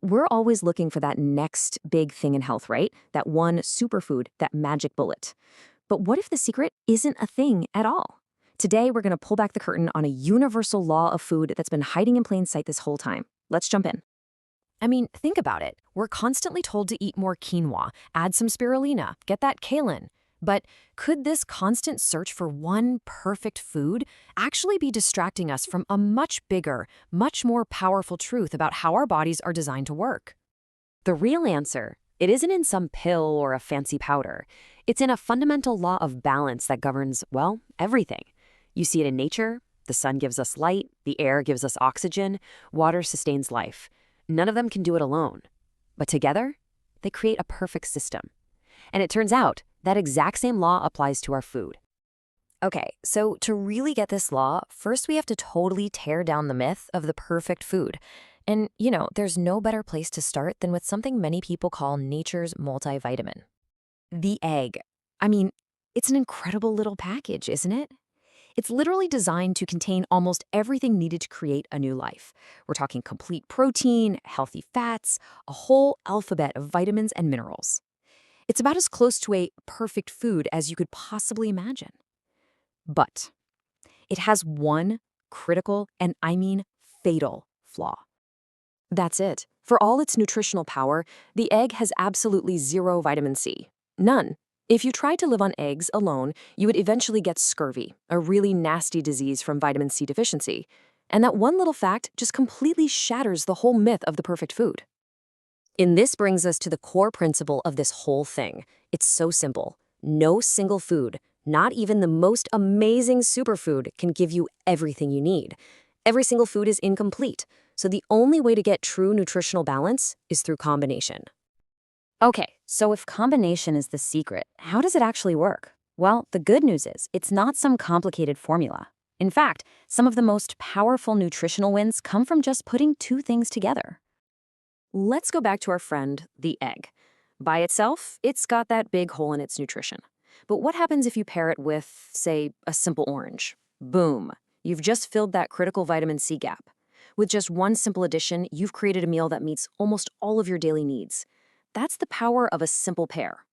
We're always looking for that next big thing in health, right? That one superfood, that magic bullet. But what if the secret isn't a thing at all? Today, we're going to pull back the curtain on a universal law of food that's been hiding in plain sight this whole time. Let's jump in. I mean, think about it. We're constantly told to eat more quinoa, add some spirulina, get that kale. But could this constant search for one perfect food actually be distracting us from a much bigger, much more powerful truth about how our bodies are designed to work? The real answer, it isn't in some pill or a fancy powder. It's in a fundamental law of balance that governs, well, everything. You see it in nature. The sun gives us light, the air gives us oxygen, water sustains life. None of them can do it alone. But together, they create a perfect system. And it turns out that exact same law applies to our food. Okay, so to really get this law, first we have to totally tear down the myth of the perfect food. And, there's no better place to start than with something many people call nature's multivitamin. The egg. I mean, it's an incredible little package, isn't it? It's literally designed to contain almost everything needed to create a new life. We're talking complete protein, healthy fats, a whole alphabet of vitamins and minerals. It's about as close to a perfect food as you could possibly imagine. But it has one critical, and I mean fatal, flaw. That's it. For all its nutritional power, the egg has absolutely zero vitamin C. None. If you tried to live on eggs alone, you would eventually get scurvy, a really nasty disease from vitamin C deficiency. And that one little fact just completely shatters the whole myth of the perfect food. And this brings us to the core principle of this whole thing. It's so simple. No single food, not even the most amazing superfood, can give you everything you need. Every single food is incomplete, so the only way to get true nutritional balance is through combination. Okay, so if combination is the secret, how does it actually work? Well, the good news is it's not some complicated formula. In fact, some of the most powerful nutritional wins come from just putting two things together. Let's go back to our friend, the egg. By itself, it's got that big hole in its nutrition. But what happens if you pair it with, say, a simple orange? Boom! You've just filled that critical vitamin C gap. With just one simple addition, you've created a meal that meets almost all of your daily needs. That's the power of a simple pair.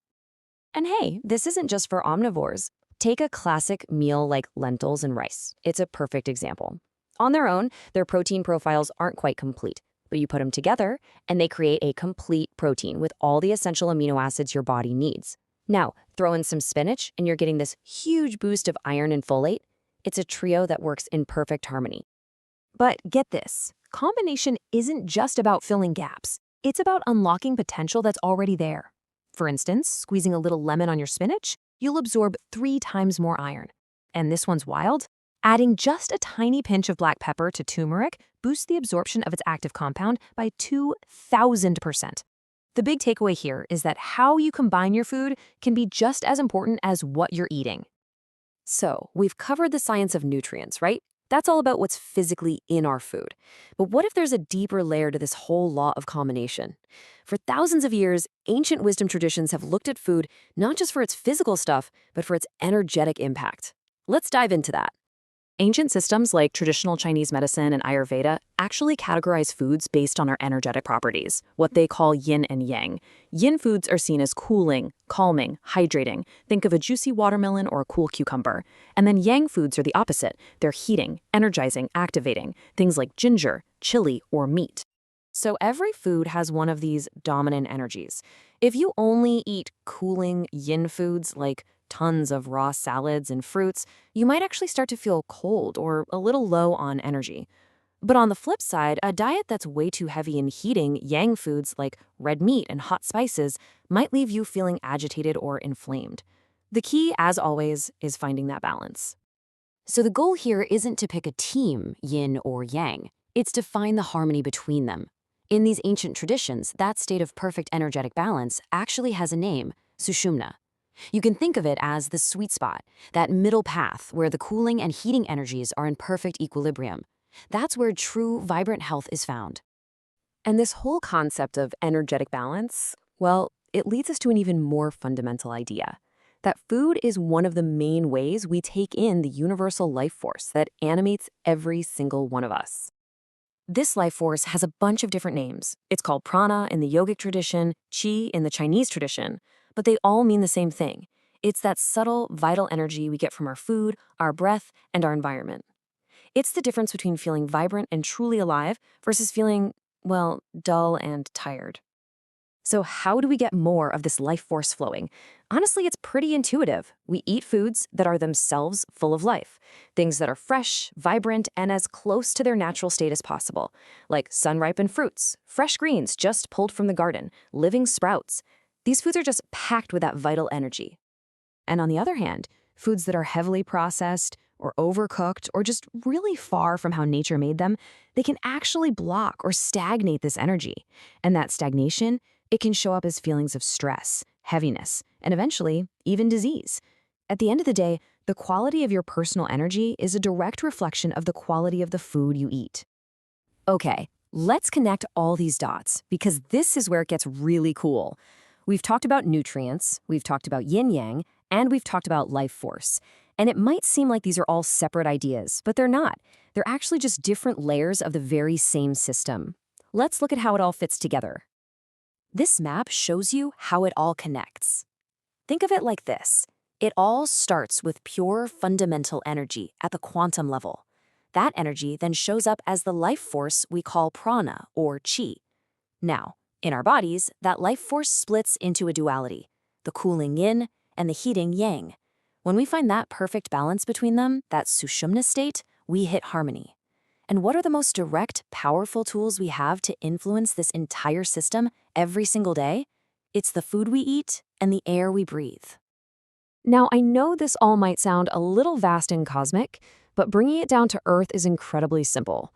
And hey, this isn't just for omnivores. Take a classic meal like lentils and rice. It's a perfect example. On their own, their protein profiles aren't quite complete, but you put them together and they create a complete protein with all the essential amino acids your body needs. Now, throw in some spinach and you're getting this huge boost of iron and folate. It's a trio that works in perfect harmony. But get this, combination isn't just about filling gaps. It's about unlocking potential that's already there. For instance, squeezing a little lemon on your spinach, you'll absorb 3 times more iron. And this one's wild. Adding just a tiny pinch of black pepper to turmeric boosts the absorption of its active compound by 2,000%. The big takeaway here is that how you combine your food can be just as important as what you're eating. So, we've covered the science of nutrients, right? That's all about what's physically in our food. But what if there's a deeper layer to this whole law of combination? For thousands of years, ancient wisdom traditions have looked at food not just for its physical stuff, but for its energetic impact. Let's dive into that. Ancient systems like traditional Chinese medicine and Ayurveda actually categorize foods based on our energetic properties, what they call yin and yang. Yin foods are seen as cooling, calming, hydrating. Think of a juicy watermelon or a cool cucumber. And then yang foods are the opposite. They're heating, energizing, activating. Things like ginger, chili, or meat. So every food has one of these dominant energies. If you only eat cooling yin foods like tons of raw salads and fruits, you might actually start to feel cold or a little low on energy. But on the flip side, a diet that's way too heavy in heating yang foods like red meat and hot spices might leave you feeling agitated or inflamed. The key, as always, is finding that balance. So the goal here isn't to pick a team, yin or yang. It's to find the harmony between them. In these ancient traditions, that state of perfect energetic balance actually has a name, sushumna. You can think of it as the sweet spot, that middle path where the cooling and heating energies are in perfect equilibrium. That's where true, vibrant health is found. And this whole concept of energetic balance, well, it leads us to an even more fundamental idea, that food is one of the main ways we take in the universal life force that animates every single one of us. This life force has a bunch of different names. It's called prana in the yogic tradition, chi in the Chinese tradition, but they all mean the same thing. It's that subtle, vital energy we get from our food, our breath, and our environment. It's the difference between feeling vibrant and truly alive versus feeling, well, dull and tired. So, how do we get more of this life force flowing? Honestly, it's pretty intuitive. We eat foods that are themselves full of life, things that are fresh, vibrant, and as close to their natural state as possible, like sun-ripened fruits, fresh greens just pulled from the garden, living sprouts. These foods are just packed with that vital energy. And on the other hand, foods that are heavily processed or overcooked or just really far from how nature made them, they can actually block or stagnate this energy. And that stagnation, it can show up as feelings of stress, heaviness, and eventually even disease. At the end of the day, the quality of your personal energy is a direct reflection of the quality of the food you eat. Okay, let's connect all these dots because this is where it gets really cool. We've talked about nutrients, we've talked about yin-yang, and we've talked about life force. And it might seem like these are all separate ideas, but they're not. They're actually just different layers of the very same system. Let's look at how it all fits together. This map shows you how it all connects. Think of it like this. It all starts with pure fundamental energy at the quantum level. That energy then shows up as the life force we call prana or chi. Now, in our bodies, that life force splits into a duality, the cooling yin and the heating yang. When we find that perfect balance between them, that sushumna state, we hit harmony. And what are the most direct, powerful tools we have to influence this entire system every single day? It's the food we eat and the air we breathe. Now, I know this all might sound a little vast and cosmic, but bringing it down to earth is incredibly simple.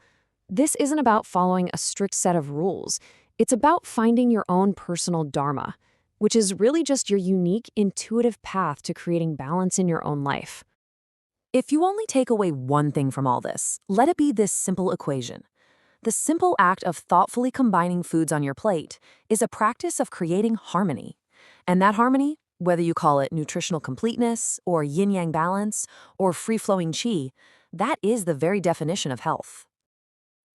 This isn't about following a strict set of rules. It's about finding your own personal dharma, which is really just your unique, intuitive path to creating balance in your own life. If you only take away one thing from all this, let it be this simple equation. The simple act of thoughtfully combining foods on your plate is a practice of creating harmony. And that harmony, whether you call it nutritional completeness, or yin-yang balance, or free-flowing qi, that is the very definition of health.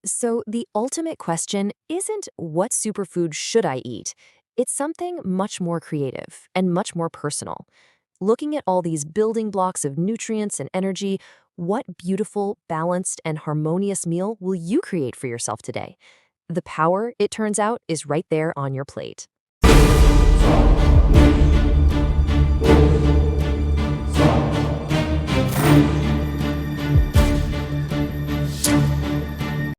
So the ultimate question isn't what superfood should I eat? It's something much more creative and much more personal. Looking at all these building blocks of nutrients and energy, what beautiful, balanced, and harmonious meal will you create for yourself today? The power, it turns out, is right there on your plate.